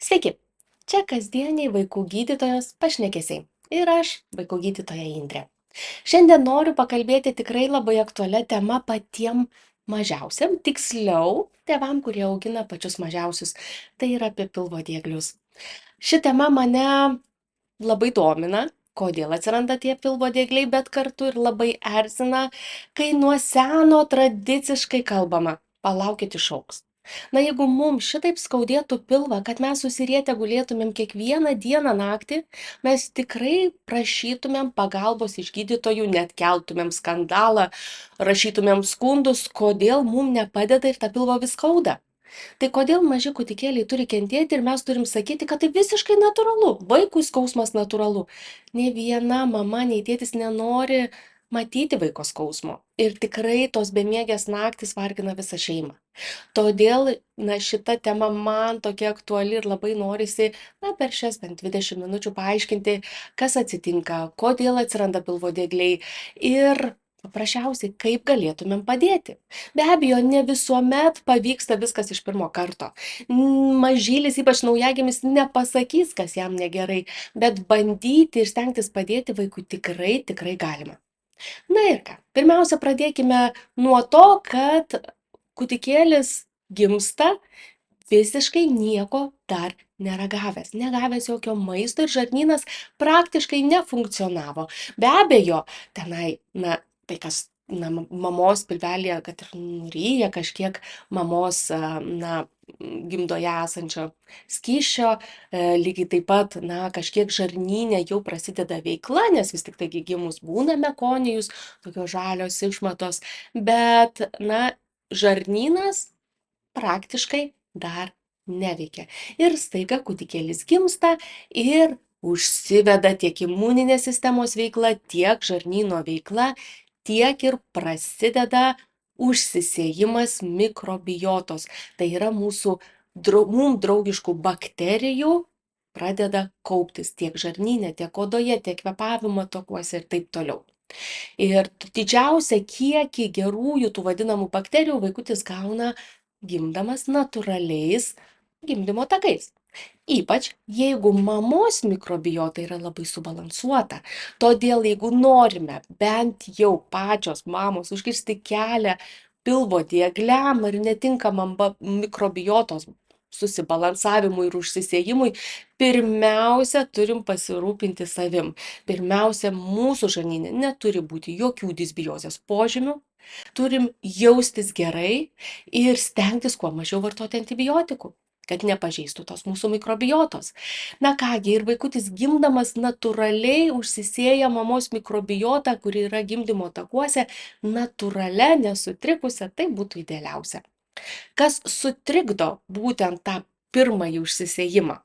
Sveiki, čia kasdieniai vaikų gydytojos pašnekesiai ir aš, vaikų gydytoja Indrė. Šiandien noriu pakalbėti tikrai labai aktualią temą patiem mažiausiam, tiksliau tėvam, kurie augina pačius mažiausius, tai yra apie pilvodieglius. Ši tema mane labai domina, kodėl atsiranda tie pilvodiegliai, bet kartu ir labai erzina, kai nuo seno tradiciškai kalbama, palaukit išaugs. Na jeigu mums šitaip skaudėtų pilvą, kad mes susirietę gulėtumėm kiekvieną dieną naktį, mes tikrai prašytumėm pagalbos iš gydytojų, net keltumėm skandalą, rašytumėm skundus, kodėl mums nepadeda ir ta pilvo vis skauda. Tai kodėl maži kūdikėliai turi kentėti ir mes turim sakyti, kad tai visiškai natūralu, vaikui skausmas natūralu. Nė viena mama, nei tėtis nenori matyti vaiko skausmo. Ir tikrai tos bemiegės naktis vargina visą šeimą. Todėl, šita tema man tokia aktuali ir labai norisi, per šias bent 20 minučių paaiškinti, kas atsitinka, kodėl atsiranda pilvodiegliai ir paprasčiausiai, kaip galėtumėm padėti. Be abejo, ne visuomet pavyksta viskas iš pirmo karto. Mažylis, ypač naujagimis, nepasakys, kas jam negerai, bet bandyti ir stengtis padėti vaikui tikrai galima. Na ir ką, pirmiausia, pradėkime nuo to, kad kūdikėlis gimsta visiškai nieko dar neragavęs, negavęs jokio maisto ir žarnynas praktiškai nefunkcionavo. Be abejo, tenai, tai kas mamos pilvelėje, kad ir nuryja kažkiek mamos gimdoje esančio skysčio, lygiai taip pat kažkiek žarnyne jau prasideda veikla, nes vis tik taigi gimus būna mekonijus, tokios žalios išmatos, bet žarnynas praktiškai dar neveikia. Ir staiga kūdikėlis gimsta ir užsiveda tiek imuninės sistemos veikla, tiek žarnyno veikla, tiek ir prasideda užsisėjimas mikrobiotos. Tai yra mūsų mums draugiškų bakterijų pradeda kauptis tiek žarnyne, tiek odoje, tiek kvėpavimo takuose ir taip toliau. Ir didžiausią kiekį gerųjų tų vadinamų bakterijų vaikutis gauna gimdamas natūraliais gimdymo takais. Ypač jeigu mamos mikrobiota yra labai subalansuota. Todėl jeigu norime bent jau pačios mamos užkirsti kelią pilvodiegliam ir netinkamam mikrobiotos susibalansavimui ir užsisėjimui, pirmiausia turim pasirūpinti savim. Pirmiausia, mūsų žarnyne neturi būti jokių disbiozės požymių, turim jaustis gerai ir stengtis kuo mažiau vartoti antibiotikų, kad nepažeistų tos mūsų mikrobiotos. Ir vaikutis gimdamas natūraliai užsisėja mamos mikrobiotą, kuri yra gimdymo takuose, natūralia, nesutrikusia, tai būtų idealiausia. Kas sutrikdo būtent tą pirmąjį užsisėjimą?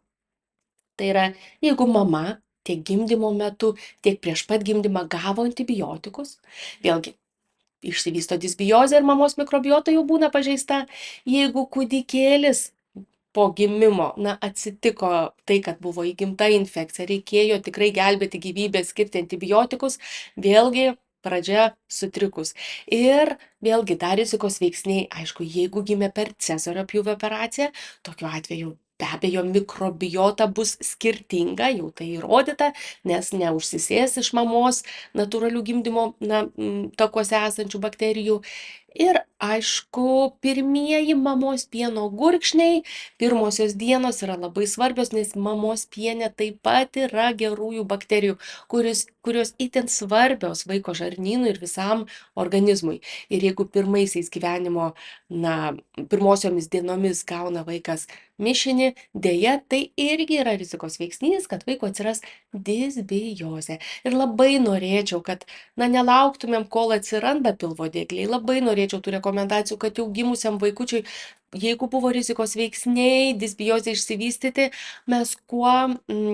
Tai yra, jeigu mama tiek gimdymo metu, tiek prieš pat gimdymą gavo antibiotikus, vėlgi, išsivysto disbiozė ir mamos mikrobiota jau būna pažeista. Jeigu kūdikėlis po gimimo, atsitiko tai, kad buvo įgimta infekcija, reikėjo tikrai gelbėti gyvybę, skirti antibiotikus, vėlgi pradžia sutrikus. Ir vėlgi dar rizikos veiksniai, aišku, jeigu gimė per cesario pjūvio operaciją, tokiu atveju be abejo mikrobiota bus skirtinga, jau tai įrodyta, nes neužsisės iš mamos natūralių gimdymo takuose esančių bakterijų. Ir aišku, pirmieji mamos pieno gurkšniai, pirmosios dienos yra labai svarbios, nes mamos piene taip pat yra gerųjų bakterijų, kurios itin svarbios vaiko žarnynui ir visam organizmui. Ir jeigu pirmaisiais gyvenimo, pirmosiomis dienomis gauna vaikas mišinį, deja, tai irgi yra rizikos veiksnys, kad vaiko atsiras disbiozė. Ir labai norėčiau, kad nelauktumėm, kol atsiranda pilvodiegliai. Labai norėčiau tų rekomendacijų, kad jau gimusiam vaikučiui, jeigu buvo rizikos veiksniai, disbiozė išsivystyti, mes kuo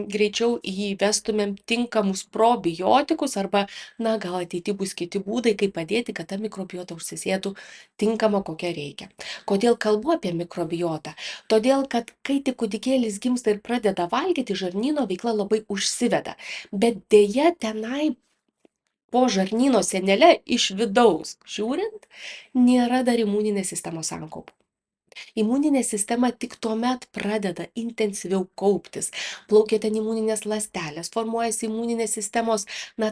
greičiau įvestumėm tinkamus probiotikus arba, gal ateity bus kiti būdai, kaip padėti, kad ta mikrobiota užsisėtų tinkama, kokia reikia. Kodėl kalbu apie mikrobiotą? Todėl, kad kai tik kūdikėlis gimsta ir pradeda valgyti, žarnyno veikla labai užsiveda. Bet deja tenai po žarnyno sienele iš vidaus žiūrint, nėra dar imuninės sistemos sankaupų. Imuninė sistema tik tuomet pradeda intensyviau kauptis, plaukia ten imuninės ląstelės, formuojasi imuninės sistemos,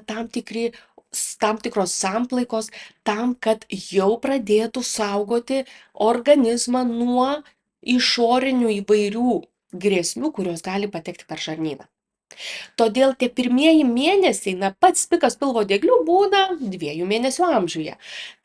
tam tikros samplaikos, tam, kad jau pradėtų saugoti organizmą nuo išorinių įvairių grėsmių, kurios gali patekti per žarnyną. Todėl tie pirmieji mėnesiai, pats pikas pilvo dieglių būna 2 mėnesių amžiuje,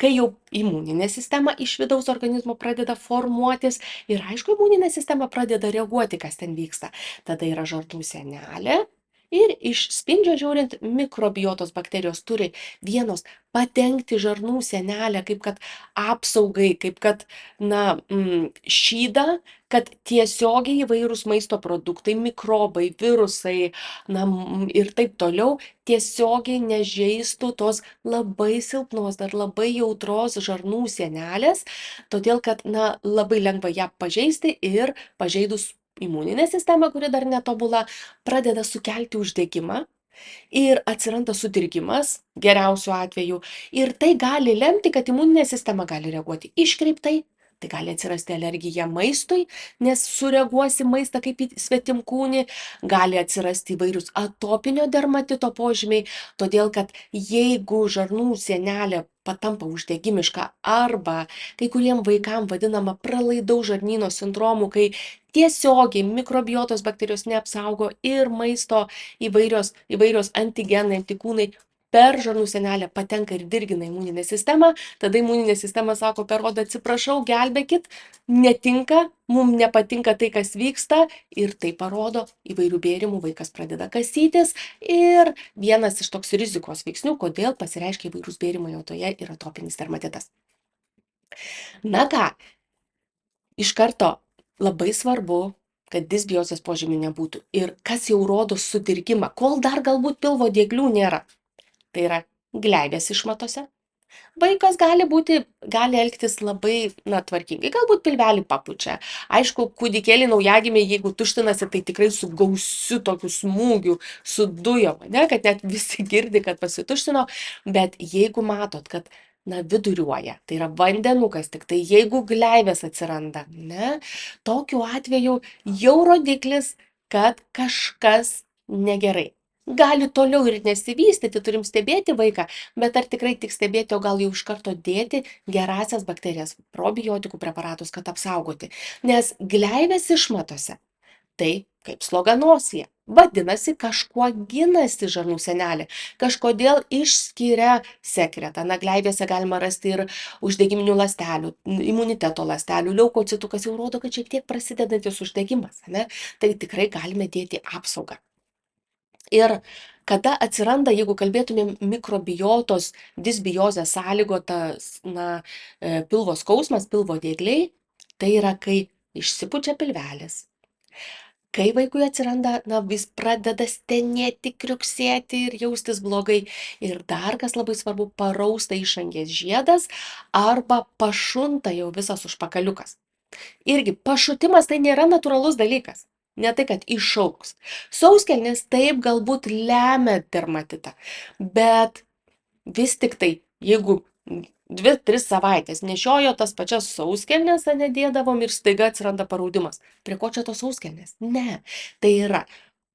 kai jau imuninė sistema iš vidaus organizmo pradeda formuotis ir aišku, imuninė sistema pradeda reaguoti, kas ten vyksta. Tada yra žarnų sienelė ir iš spindžio žiūrint, mikrobiotos bakterijos turi vienos padengti žarnų sienelę, kaip kad apsaugai, kaip kad šydą, kad tiesiogiai įvairūs maisto produktai, mikrobai, virusai, ir taip toliau tiesiogiai nežeistų tos labai silpnos, dar labai jautros žarnų sienelės, todėl kad labai lengva ją pažeisti ir pažeidus imuninę sistemą, kuri dar netobula, pradeda sukelti uždegimą ir atsiranda sudirgimas, geriausiu atveju, ir tai gali lemti, kad imuninė sistema gali reaguoti iškreiptai. Tai gali atsirasti alergija maistui, nes sureaguosi maistą kaip į svetimkūnį, gali atsirasti įvairius atopinio dermatito požymiai, todėl kad jeigu žarnų sienelė patampa uždegimiška arba kai kuriem vaikam vadinama pralaidaus žarnyno sindromu, kai tiesiogiai mikrobiotos bakterijos neapsaugo ir maisto įvairios antigenai, antikūnai per žarnų sienelę patenka ir dirgina imuninę sistemą, tada imuninė sistema sako per odą, atsiprašau, gelbėkit, netinka, mums nepatinka tai, kas vyksta, ir tai parodo įvairių bėrimų, vaikas pradeda kasytis ir vienas iš toks rizikos veiksnių, kodėl pasireiškia įvairūs bėrimai odoje, yra atopinis dermatitas. Na ką, iš karto labai svarbu, kad disbiozės požymių nebūtų. Ir kas jau rodo sudirgimą, kol dar galbūt pilvo dieglių nėra. Tai yra gleivės išmatose. Vaikas gali elgtis labai tvarkingai, galbūt pilvelį papučia. Aišku, kūdikėliai naujagimiai, jeigu tuštinasi, tai tikrai su gausiu tokiu smūgiu, su dujom, kad net visi girdi, kad pasituštino, bet jeigu matot, kad viduriuoja, tai yra vandenukas, tik tai jeigu gleivės atsiranda, tokiu atveju jau rodiklis, kad kažkas negerai. Gali toliau ir nesivystyti, turim stebėti vaiką, bet ar tikrai tik stebėti, o gal jau iš karto dėti gerąsias bakterijas, probiotikų preparatus, kad apsaugoti. Nes gleivės išmatose, tai kaip sloga nosyje. Vadinasi, kažkuo ginasi žarnų sienelė, kažkodėl išskiria sekretą. Gleivėse galima rasti ir uždegiminių ląstelių, imuniteto ląstelių, leukocitų, kas jau rodo, kad šiek tiek prasidedantis uždegimas. Tai tikrai galime dėti apsaugą. Ir kada atsiranda, jeigu kalbėtumėm mikrobiotos disbiozės sąlygotas pilvo skausmas, pilvo diegliai, tai yra, kai išsipučia pilvelis, kai vaikui atsiranda, vis pradeda stenėti, kriuksėti ir jaustis blogai. Ir dar, kas labai svarbu, parausta išangės žiedas arba pašunta jau visas užpakaliukas. Irgi pašutimas tai nėra natūralus dalykas. Ne tai, kad išaugs. Sauskelnės taip galbūt lemia dermatitą, bet vis tik tai, jeigu 2-3 savaitės nešiojo tas pačias sauskelnes, nedėdavom ir staiga atsiranda paraudimas. Prie ko čia tos sauskelnės? Ne. Tai yra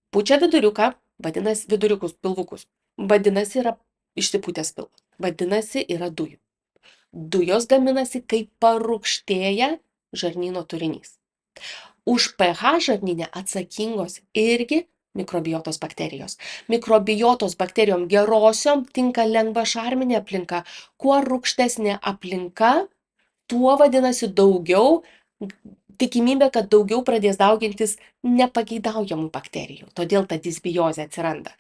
pučia viduriuką, vadinasi viduriukus, pilvukus. Vadinasi, yra išsipūtęs pilvas. Vadinasi, yra dujų. Dujos gaminasi, kai parūgštėja žarnyno turinys. Už pH žarnyne atsakingos irgi mikrobiotos bakterijos. Mikrobiotos bakterijom gerosiom tinka lengva šarminė aplinka. Kuo rūgštesnė aplinka, tuo vadinasi daugiau tikimybė, kad daugiau pradės daugintis nepageidaujamų bakterijų. Todėl ta disbiozė atsiranda.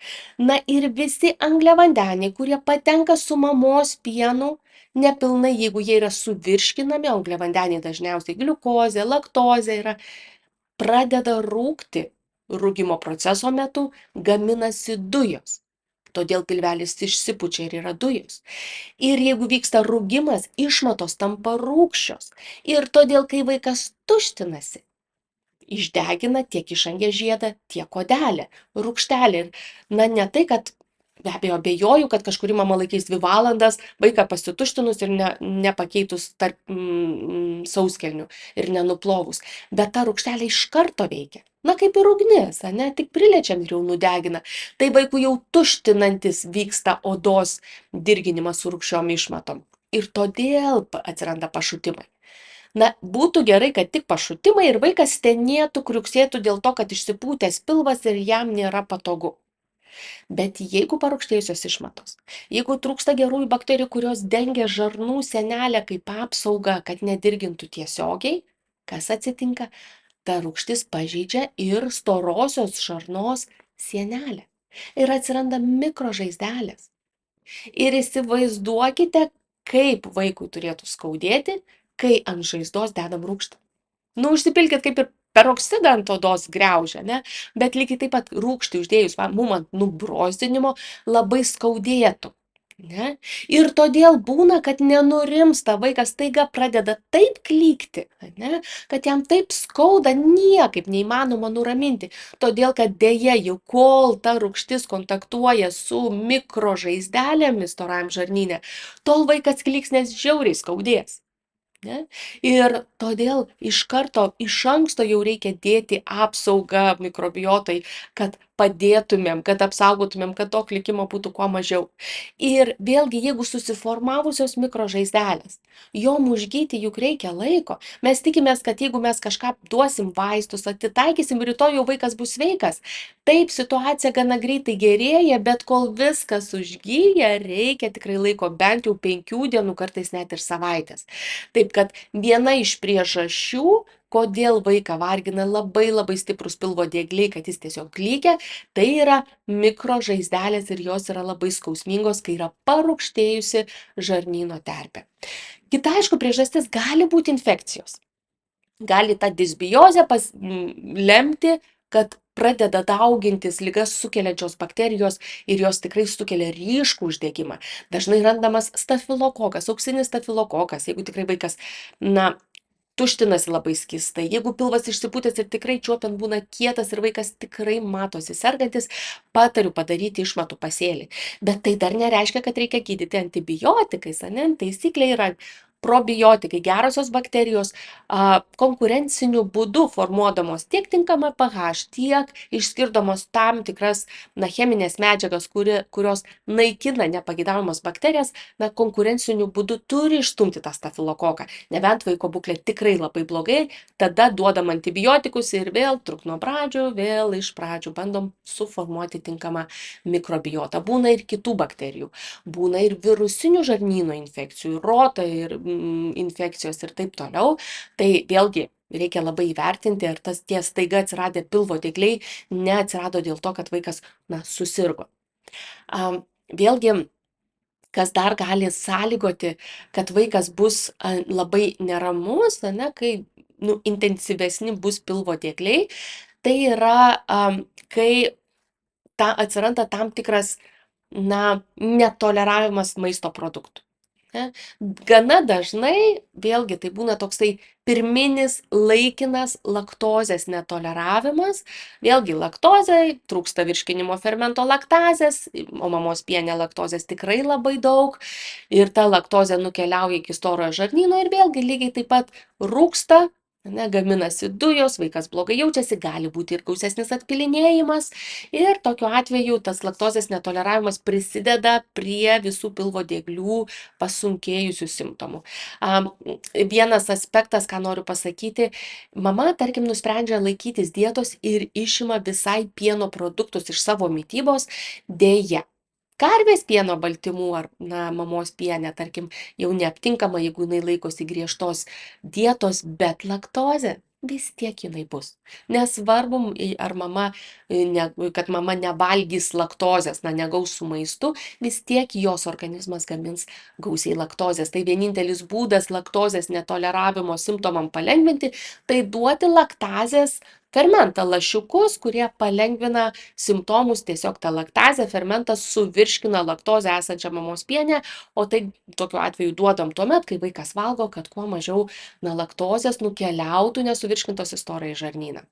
Ir visi angliavandeniai, kurie patenka su mamos pienu, nepilnai, jeigu jie yra suvirškinami, angliavandeniai dažniausiai gliukozė, laktozė yra, pradeda rūgti. Rūgimo proceso metu gaminasi dujos. Todėl pilvelis išsipučia ir yra dujos. Ir jeigu vyksta rūgimas, išmatos tampa rūgščios. Ir todėl, kai vaikas tuštinasi, išdegina tiek išangės žiedą, tiek odelę, rūgštelę. Ne tai, kad Be abejo, abejoju, kad kažkuri mama laikys 2 valandas vaiką pasituštinus ir nepakeitus sauskelnių ir nenuplovus. Bet ta rūgštelė iš karto veikia. Na, kaip ir ugnis, ne, tik priliečiam ir jau nudegina. Tai vaikų jau tuštinantis vyksta odos dirginimas su rūgščiom išmatom. Ir todėl atsiranda pašutimai. Na, būtų gerai, kad tik pašutimai ir vaikas stenėtų, kriuksėtų dėl to, kad išsipūtęs pilvas ir jam nėra patogu. Bet jeigu parūgštėjusios išmatos, jeigu trūksta gerųjų bakterijų, kurios dengia žarnų sienelę kaip apsaugą, kad nedirgintų tiesiogiai, kas atsitinka? Ta rūgštis pažeidžia ir storosios žarnos sienelę. Ir atsiranda mikrožaizdelės. Ir įsivaizduokite, kaip vaikui turėtų skaudėti, kai ant žaizdos dedam rūgštį. Nu, užsipilkit kaip ir peroksidą ant odos griaužia, ne? Bet lygiai taip pat rūgštį uždėjus mum ant nubrozdinimo labai skaudėtų. Ne? Ir todėl būna, kad nenurimsta vaikas staiga pradeda taip klykti, ne? Kad jam taip skauda, niekaip neįmanoma nuraminti. Todėl, kad dėja jau kol ta rūgštis kontaktuoja su mikrožaizdelėmis storajam žarnyne, tol vaikas klyks, nes žiauriai skaudės. Ne? Ir todėl iš karto, iš anksto jau reikia dėti apsaugą mikrobiotai, kad padėtumėm, kad apsaugotumėm, kad to klikimo būtų kuo mažiau. Ir vėlgi, jeigu susiformavusios mikrožaizdelės, jom užgyti juk reikia laiko. Mes tikimės, kad jeigu mes kažką duosim vaistus, atitaikysim, rytoj jau vaikas bus sveikas. Taip, situacija gana greitai gerėja, bet kol viskas užgyja, reikia tikrai laiko, bent jau 5 dienų, kartais net ir savaitės. Taip kad viena iš priežasčių, kodėl vaiką vargina labai labai stiprus pilvo diegliai, kad jis tiesiog klykia, tai yra mikrožaizdelės ir jos yra labai skausmingos, kai yra parūgštėjusi žarnyno terpė. Kita, aišku, priežastis gali būti infekcijos. Gali ta disbiozė lemti, kad pradeda daugintis ligas sukeliančios bakterijos ir jos tikrai sukelia ryškų uždegimą. Dažnai randamas stafilokokas, auksinis stafilokokas, jeigu tikrai vaikas, na, tuštinasi labai skystai, jeigu pilvas išsipūtęs ir tikrai čiuopiant būna kietas ir vaikas tikrai matosi sergantis, patariu padaryti išmatų pasėlį. Bet tai dar nereiškia, kad reikia gydyti antibiotikais, ne? Taisyklė yra probiotikai, gerosios bakterijos, konkurenciniu būdu formuodamos tiek tinkamą pH, tiek išskirdamos tam tikras cheminės medžiagas, kurios naikina nepageidavimas bakterijas, konkurenciniu būdu turi išstumti tą stafilokoką. Nebent vaiko būklė tikrai labai blogai, tada duodam antibiotikus ir vėl truk nuo pradžių, vėl iš pradžių bandom suformuoti tinkamą mikrobiotą. Būna ir kitų bakterijų, būna ir virusinių žarnyno infekcijų, rota ir infekcijos ir taip toliau. Tai vėlgi reikia labai įvertinti, ar tie staiga atsiradę pilvo diegliai neatsirado dėl to, kad vaikas susirgo. Vėlgi, kas dar gali sąlygoti, kad vaikas bus labai neramus, kai intensyvesni bus pilvo diegliai, tai yra, kai atsiranda tam tikras netoleravimas maisto produktų. Gana dažnai, vėlgi, tai būna toksai pirminis laikinas laktozės netoleravimas. Vėlgi, laktozė, trūksta virškinimo fermento laktazės, o mamos piene laktozės tikrai labai daug. Ir ta laktozė nukeliauja iki storojo žarnyno ir vėlgi lygiai taip pat rūksta, gaminasi dujos, vaikas blogai jaučiasi, gali būti ir gausesnis atpilinėjimas. Ir tokiu atveju tas laktozės netoleravimas prisideda prie visų pilvo dieglių pasunkėjusių simptomų. Vienas aspektas, ką noriu pasakyti, mama, tarkim, nusprendžia laikytis dietos ir išima visai pieno produktus iš savo mitybos, dėja. Karvės pieno baltymų ar mamos piene, tarkim, jau neaptinkama, jeigu jinai laikosi griežtos dietos, bet laktozė vis tiek jinai bus. Nesvarbu, kad mama nevalgys laktozės, negaus su maistu, vis tiek jos organizmas gamins gausiai laktozės. Tai vienintelis būdas laktozės netoleravimo simptomam palengvinti, tai duoti laktazės fermentą, lašiukus, kurie palengvina simptomus. Tiesiog ta laktazė, fermentas suvirškina laktozę esančią mamos piene, o tai tokiu atveju duodam tuomet, kai vaikas valgo, kad kuo mažiau laktozės nukeliautų nesuvirškintos į storąjį žarnyną.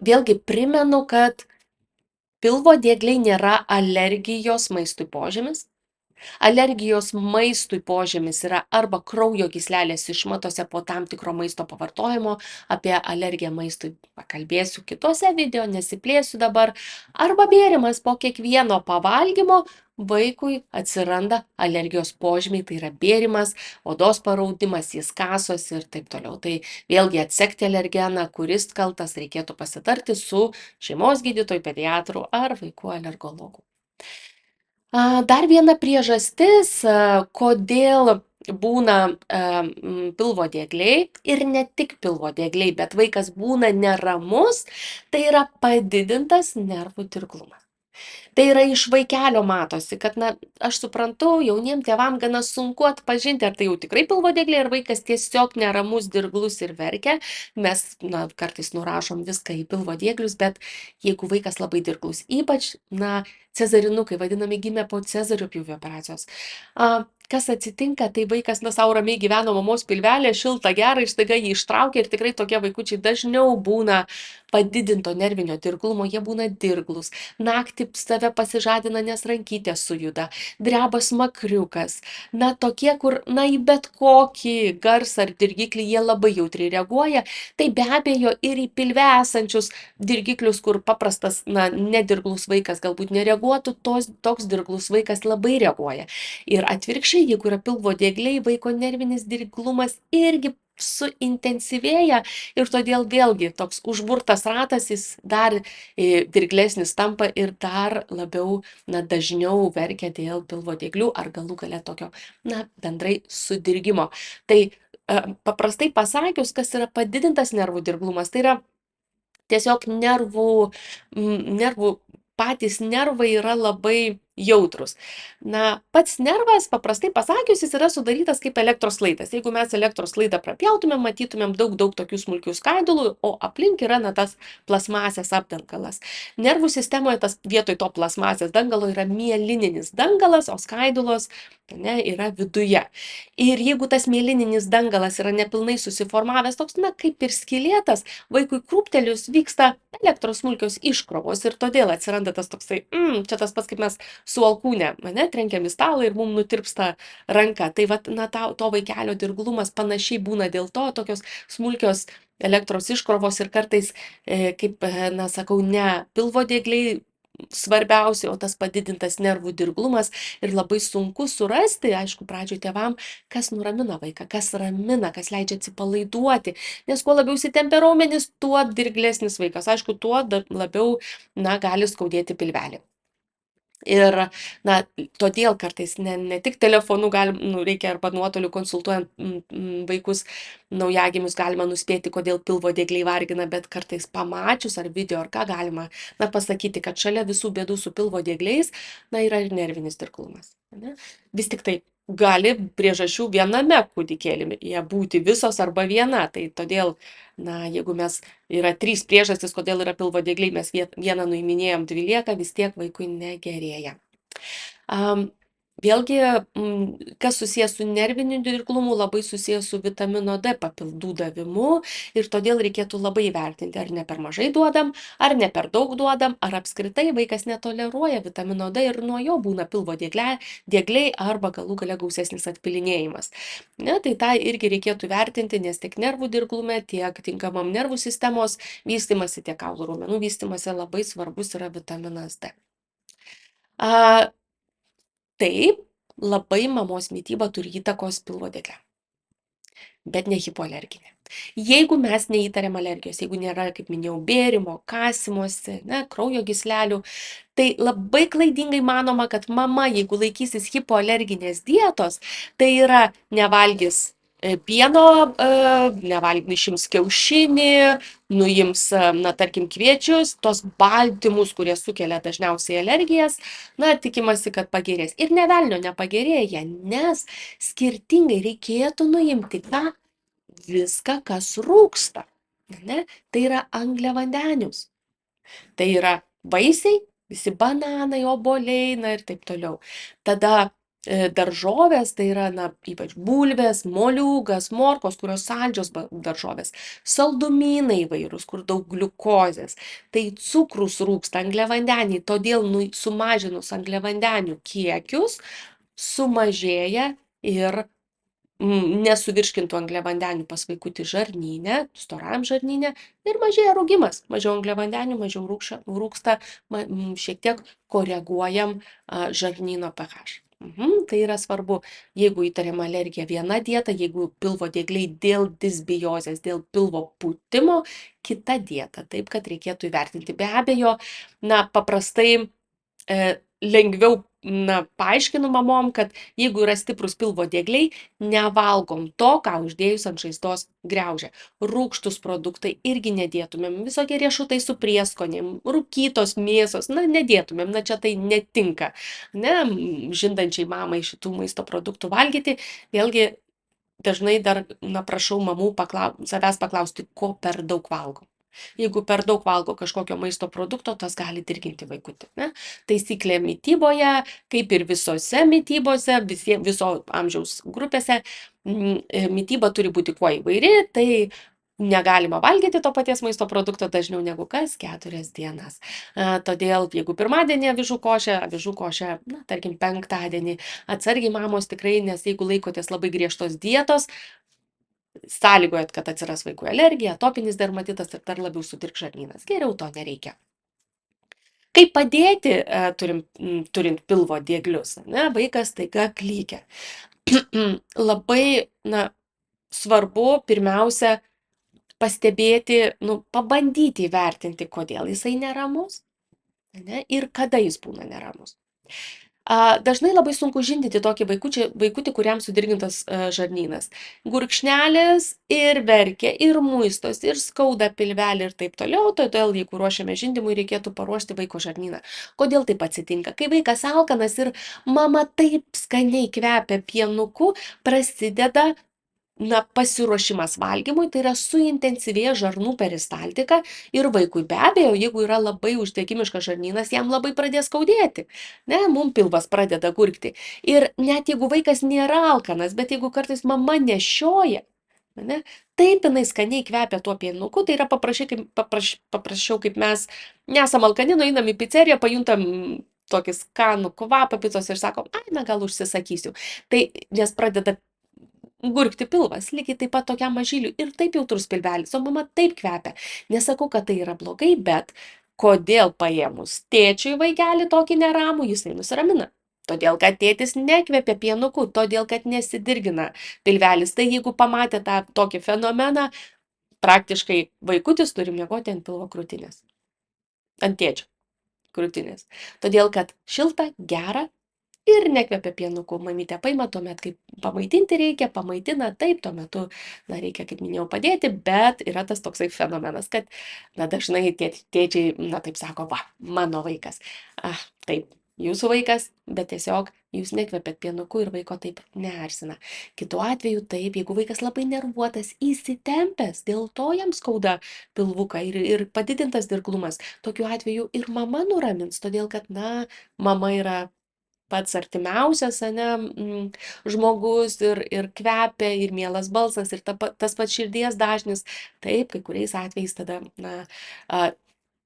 Vėlgi primenu, kad Pilvo diegliai nėra alergijos maistui požymis. Alergijos maistui požymis yra arba kraujo gyslelės išmatose po tam tikro maisto pavartojimo, apie alergiją maistui pakalbėsiu kitose video, nesiplėsiu dabar, arba bėrimas po kiekvieno pavalgymo vaikui atsiranda alergijos požymiai, tai yra bėrimas, odos paraudimas, jis kasosi ir taip toliau. Tai vėlgi atsekti alergeną, kuris kaltas, reikėtų pasitarti su šeimos gydytoju, pediatru ar vaikų alergologu. Dar viena priežastis, kodėl būna pilvo diegliai ir ne tik pilvo diegliai, bet vaikas būna neramus, tai yra padidintas nervų dirglumas. Tai yra iš vaikelio matosi, kad, na, aš suprantu, jauniem tėvam gana sunku atpažinti, ar tai jau tikrai pilvo diegliai, ar vaikas tiesiog neramus, dirglus ir verkia. Mes, na, kartais nurašom viską į pilvo dieglius, bet jeigu vaikas labai dirglus, ypač, na, cezarinukai vadinami gimė po cezario pjūvio operacijos. Kas atsitinka, tai vaikas, na, sau ramiai gyveno mamos pilvelė, šilta, gera, ir staiga jį ištraukia ir tikrai tokie vaikučiai dažniau būna padidinto nervinio dirglumo, jie būna dirglus. Naktį save pasižadina, nes rankytės sujuda, dreba smakriukas. Na, tokie, kur, na, į bet kokį garsą ar dirgiklį jie labai jautriai reaguoja. Tai be abejo ir į pilve esančius dirgiklius, kur paprastas, na, nedirglus vaikas galbūt nereaguotų, toks dirglus vaikas labai reaguoja. Ir atvirkščiai, jeigu yra pilvo diegliai, vaiko nervinis dirglumas irgi suintensyvėja ir todėl vėlgi toks užburtas ratas, jis dar dirglesnis tampa ir dar labiau, na, dažniau verkia dėl pilvo dieglių ar galų gale tokio, na, bendrai sudirgimo. Tai paprastai pasakius, kas yra padidintas nervų dirglumas, tai yra tiesiog nervų patys nervai yra labai jautrus. Na, pats nervas, paprastai pasakius, jis yra sudarytas kaip elektros laidas. Jeigu mes elektros laidą prapjautumėm, matytumėm daug tokių smulkių skaidulų, o aplink yra, na, tas plasmasės apdangalas. Nervų sistemoje tas vietoj to plasmasės dangalo yra mielininis dangalas, o skaidulos, ne, yra viduje. Ir jeigu tas mielininis dangalas yra nepilnai susiformavęs, toks, na, kaip ir skylėtas, vaikui krūptelius vyksta elektros smulkios iškrovos ir todėl atsiranda tas toksai, čia tas pats, kaip mes su alkūne, ne, trenkiam į stalą ir mums nutirpsta ranka. Tai vat, na, to vaikelio dirglumas panašiai būna dėl to, tokios smulkios elektros iškrovos ir kartais, kaip, na, sakau, ne pilvo diegliai svarbiausia, o tas padidintas nervų dirglumas ir labai sunku surasti, aišku, pradžioj tėvam, kas nuramina vaiką, kas ramina, kas leidžia atsipalaiduoti, nes kuo labiau įsitempia raumenys, tuo dirglesnis vaikas, aišku, tuo labiau, na, gali skaudėti pilvelį. Ir, na, todėl kartais ne tik telefonu reikia arba nuotoliu konsultuojant vaikus naujagimius galima nuspėti, kodėl pilvo diegliai vargina, bet kartais pamačius ar video ar ką galima, na, pasakyti, kad šalia visų bėdų su pilvo diegliais, na, yra ir nervinis dirglumas. Ne? Vis tik tai gali priežasčių viename kūdikėlyje būti visos arba viena, tai todėl, na, jeigu yra 3 priežastys, kodėl yra pilvo diegliai, mes vieną nuiminėjom, 2 lieka, vis tiek vaikui negerėja. Vėlgi, kas susijęs su nerviniu dirglumu, labai susijęs su vitamino D papildų davimu ir todėl reikėtų labai įvertinti, ar ne per mažai duodam, ar ne per daug duodam, ar apskritai vaikas netoleruoja vitamino D ir nuo jo būna pilvo diegliai arba galų gale gausesnis atpilinėjimas. Ne, tai tą irgi reikėtų vertinti, nes tiek nervų dirglume, tiek tinkamam nervų sistemos vystymasi, tiek kaulų raumenų vystymasi labai svarbus yra vitaminas D. Taip, labai mamos mityba turi įtakos pilvo diegliam, bet ne hipoalerginė. Jeigu mes neįtariam alergijos, jeigu nėra, kaip minėjau, bėrimo, kasimosi, ne, kraujo gyslelių, tai labai klaidingai manoma, kad mama, jeigu laikysis hipoalerginės dietos, tai yra nevalgys pieno, išims kiaušinį, nuims, na, tarkim, kviečius, tos baltymus, kurie sukelia dažniausiai alergijas, na, tikimasi, kad pagerės. Ir nė velnio nepagerėja, nes skirtingai reikėtų nuimti viską, kas rūksta. Ne? Tai yra angliavandenius. Tai yra vaisiai, visi bananai, obuoliai, na ir taip toliau. Tada daržovės, tai yra, ypač bulvės, moliūgas, morkos, kurios saldžios daržovės, saldumynai įvairūs, kur daug gliukozės, tai cukrus rūgsta, angliavandeniai, todėl sumažinus angliavandenių kiekius sumažėja ir nesuvirškintų angliavandenių pas vaikutį žarnyne, storajam žarnyne ir mažėja rūgimas. Mažiau angliavandenių, mažiau rūgsta, šiek tiek koreguojam žarnyno pH. Tai yra svarbu, jeigu įtariama alergija viena dieta, jeigu pilvo diegliai dėl disbiozės, dėl pilvo pūtimo, kita dieta. Taip, kad reikėtų įvertinti. Be abejo, paprastai lengviau paaiškinu mamom, kad jeigu yra stiprus pilvo diegliai, nevalgom to, ką uždėjus ant žaizdos griaužia. Rūgštus produktai irgi nedėtumėm, visokie riešutai su prieskonėm, rūkytos mėsos, nedėtumėm, čia tai netinka. Žindančiai mamai šitų maisto produktų valgyti, vėlgi dažnai dar, prašau mamų savęs paklausti, ko per daug valgom. Jeigu per daug valgo kažkokio maisto produkto, tas gali dirginti vaikutį. Taisyklė mityboje, kaip ir visose mitybose, viso amžiaus grupėse, mityba turi būti kuo įvairi, tai negalima valgyti to paties maisto produkto dažniau negu kas 4 dienas. Todėl, jeigu pirmadienį avižų košė, tarkim, penktadienį, atsargiai mamos tikrai, nes jeigu laikotės labai griežtos dietos, sąlygojat, kad atsiras vaikų alergija, atopinis dermatitas ir dar labiau sudirgs žarnynas. Geriau to nereikia. Kaip padėti, turint pilvo dieglius, vaikas staiga klykia. Labai, svarbu pirmiausia pastebėti, pabandyti įvertinti, kodėl jisai neramus, ir kada jis būna neramus. Dažnai labai sunku žindyti tokį vaikutį, kuriam sudirgintas žarnynas. Gurkšnelės ir verkia, ir muistos, ir skauda pilvelį ir taip toliau, todėl jeigu ruošiame žindimui, reikėtų paruošti vaiko žarnyną. Kodėl taip atsitinka? Kai vaikas alkanas ir mama taip skaniai kvepia pienuku, prasideda pasiruošimas valgymui, tai yra suintensyvėja žarnų peristaltika ir vaikui be abejo, jeigu yra labai uždegimiškas žarnynas, jam labai pradės skaudėti. Mum pilvas pradeda gurgti. Ir net jeigu vaikas nėra alkanas, bet jeigu kartais mama nešioja, taip jinai skaniai kvepia tuo pienuku, tai yra paprasčiau, kaip mes nesam alkani, nueinam į pizzeriją, pajuntam tokį skanų kvapą picos ir sakom, gal užsisakysiu. Tai nes pradeda gurgti pilvas, lygiai taip pat tokiam mažyliui ir taip jautrus pilvelis, o mama taip kvepia. Nesakau, kad tai yra blogai, bet kodėl paėmus tėčiui vaikelį tokį neramų, jisai nusiramina. Todėl, kad tėtis nekvepia pienuku, todėl, kad nesidirgina pilvelis. Tai jeigu pamatė tą tokį fenomeną, praktiškai vaikutis turi miegoti ant pilvo krūtinės. Ant tėčio krūtinės. Todėl, kad šilta, gera, ir nekvepia pienuku. Mamytė paima tuomet, kaip pamaitinti reikia, pamaitina, taip, tuo metu, reikia, kaip minėjau, padėti, bet yra tas toksai fenomenas, kad, dažnai tėčiai, taip sako, mano vaikas. Taip, jūsų vaikas, bet tiesiog jūs nekvepiat pienuku ir vaiko taip neerzina. Kitu atveju, taip, jeigu vaikas labai nervuotas, įsitempęs, dėl to jam skauda pilvuką ir padidintas dirglumas, tokiu atveju ir mama nuramins, todėl, kad, mama yra pats artimiausias, žmogus ir kvepia, ir mielas balsas, ir tas pats širdies dažnis. Taip, kai kuriais atvejais tada,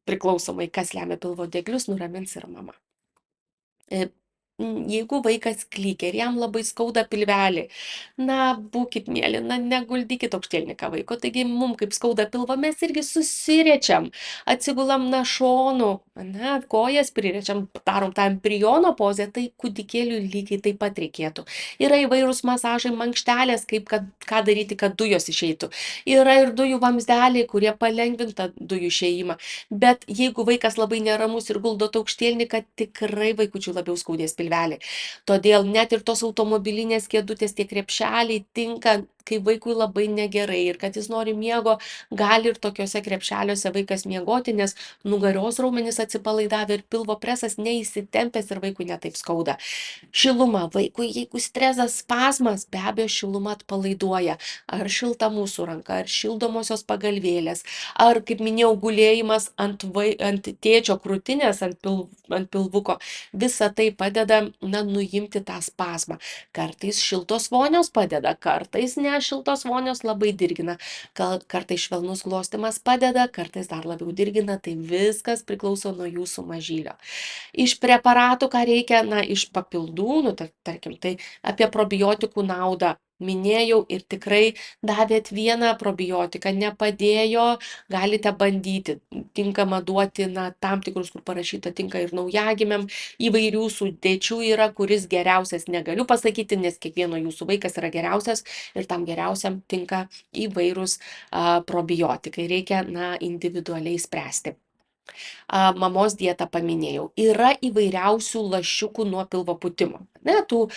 priklausomai, kas lemia pilvo dieglius, nuramins ir mama. Jeigu vaikas klykia ir jam labai skauda pilvelį, būkit mėly, neguldykit aukštielninką vaiko, taigi mums kaip skauda pilvą, mes irgi susiriečiam, atsigulam šonu, kojas pririečam, darom tą embriono pozę, tai kūdikėliui lygiai taip pat reikėtų. Yra įvairūs masažai, mankštelės, ką daryti, kad dujos išeitų. Yra ir dujų vamzdeliai, kurie palengvinta dujų išėjimą. Bet jeigu vaikas labai neramus ir guldot aukštielninką, tikrai vaikučiui labiau skaudės pilvelį. Todėl net ir tos automobilinės kėdutės, tie krepšeliai tinka kai vaikui labai negerai ir kad jis nori miego, gali ir tokiuose krepšeliuose vaikas miegoti, nes nugaros raumenys atsipalaidavę ir pilvo presas neįsitempęs ir vaikui netaip skauda. Šiluma vaikui, jeigu stresas, spazmas, be abejo šiluma atpalaiduoja. Ar šilta mūsų ranka, ar šildomosios pagalvėlės, ar, kaip minėjau, gulėjimas ant tėčio krūtinės, ant pilvuko. Visa tai padeda, nuimti tą spazmą. Kartais šiltos vonios padeda, kartais ne šiltos vonios labai dirgina. Kartais švelnus glostymas padeda, kartais dar labiau dirgina, tai viskas priklauso nuo jūsų mažylio. Iš preparatų, ką reikia, iš papildų, tarkim, tai apie probiotikų naudą minėjau ir tikrai davėt vieną probiotiką, nepadėjo, galite bandyti. Tinkama duoti, tam tikrus, kur parašyta, tinka ir naujagimiam, įvairių sudėčių yra, kuris geriausias negaliu pasakyti, nes kiekvieno jūsų vaikas yra geriausias ir tam geriausiam tinka įvairūs probiotikai. Reikia, individualiai spręsti. Mamos dietą paminėjau. Yra įvairiausių lašiukų nuo pilvo pūtimo. Tų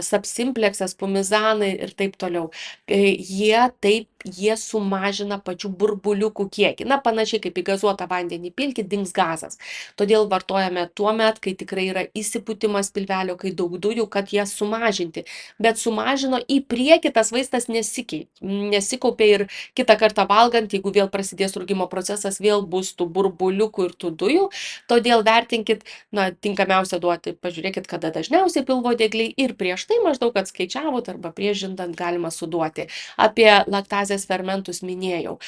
sapsimpleksas, pumizanai ir taip toliau. Jie sumažina pačių burbuliukų kiekį. Panašiai kaip į gazuotą vandenį pilkit, dings gazas. Todėl vartojame tuo met, kai tikrai yra įsipūtimas pilvelio, kai daug dujų, kad jas sumažinti. Bet sumažino į priekį, tas vaistas nesikaupė ir kitą kartą valgant, jeigu vėl prasidės rūgimo procesas, vėl bus tų burbuliukų ir tų dujų. Todėl vertinkit, tinkamiausia duoti, pažiūrėkit, kada dažniausiai pilvo diegliai ir prieš tai maždaug atskaičiavot arba prieš žindant galima suduoti. Apie laktazės fermentus minėjau.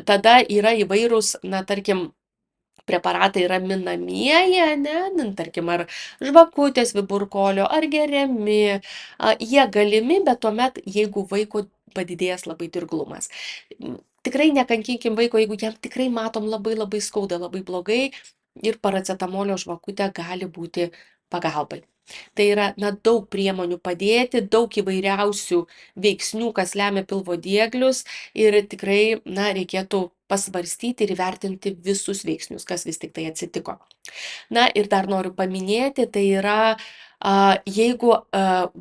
Tada yra įvairūs, tarkim, preparatai raminamieji, tarkim, ar žvakutės viburkolio, ar geriami. Jie galimi, bet tuomet, jeigu vaiko padidėjęs labai dirglumas. Tikrai nekankinkim vaiko, jeigu jam tikrai matom labai labai skauda, labai blogai ir paracetamolio žvakutė gali būti pagalbai. Tai yra, daug priemonių padėti, daug įvairiausių veiksnių, kas lemia pilvo dieglius ir tikrai, reikėtų pasvarstyti ir įvertinti visus veiksnius, kas vis tik tai atsitiko. Ir dar noriu paminėti, tai yra, jeigu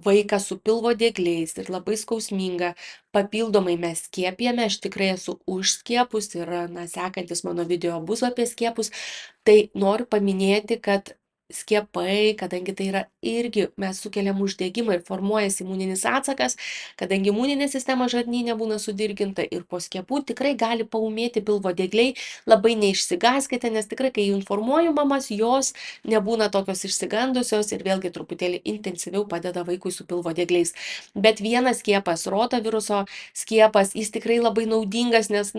vaikas su pilvo diegliais ir labai skausminga, papildomai mes skiepijame, aš tikrai esu už skiepus ir, sekantis mano video bus apie skiepus, tai noriu paminėti, kad skiepai, kadangi tai yra irgi mes sukeliam uždegimą ir formuojasi imuninis atsakas, kadangi imuninė sistema žarnyne būna sudirginta ir po skiepų tikrai gali paūmėti pilvo diegliai, labai neišsigąskite, nes tikrai, kai informuoju mamas, jos nebūna tokios išsigandusios ir vėlgi truputėlį intensyviau padeda vaikui su pilvo diegliais. Bet vienas skiepas, rotaviruso skiepas, jis tikrai labai naudingas, nes,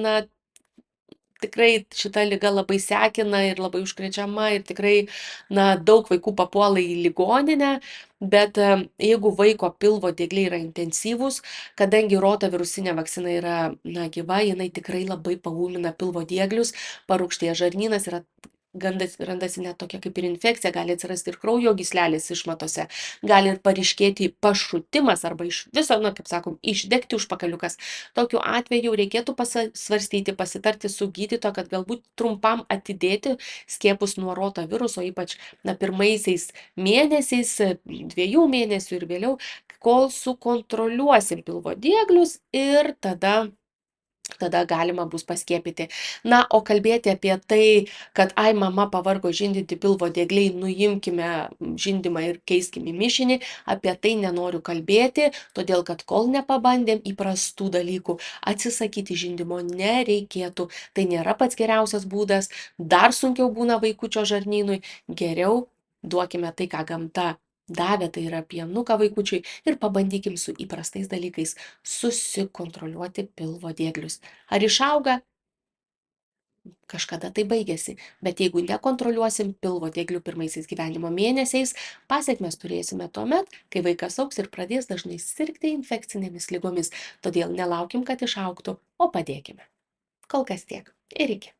tikrai šita liga labai sekina ir labai užkrečiama ir tikrai, daug vaikų papuola į ligoninę, bet jeigu vaiko pilvo diegliai yra intensyvūs, kadangi rotavirusinė vakcina yra, gyva, jinai tikrai labai paūmina pilvo dieglius, parūgštėja žarnynas, randasi net tokia kaip ir infekcija, gali atsirasti ir kraujo gyslelės išmatose, gali ir paryškėti pašutimas arba iš viso, kaip sakom, išdegti užpakaliukas. Tokiu atveju reikėtų pasvarstyti, pasitarti su gydytoju, kad galbūt trumpam atidėti skiepus nuo rotaviruso, ypač pirmaisiais mėnesiais, 2 mėnesių ir vėliau, kol sukontroliuosim pilvo dieglius ir tada galima bus paskiepyti. O kalbėti apie tai, kad mama pavargo žindyti pilvo diegliai, nuimkime žindymą ir keiskime mišinį, apie tai nenoriu kalbėti, todėl kad kol nepabandėm įprastų dalykų, atsisakyti žindymo nereikėtų. Tai nėra pats geriausias būdas, dar sunkiau būna vaikučio žarnynui, geriau duokime tai, ką gamta davė, tai yra pienuką vaikučiui ir pabandykim su įprastais dalykais susikontroliuoti pilvo dieglius. Ar išauga? Kažkada tai baigėsi, bet jeigu nekontroliuosim pilvo dieglių pirmaisiais gyvenimo mėnesiais, pasekmes turėsime tuomet, kai vaikas augs ir pradės dažnai sirgti infekcinėmis ligomis. Todėl nelaukim, kad išaugtų, o padėkime. Kol kas tiek. Ir iki.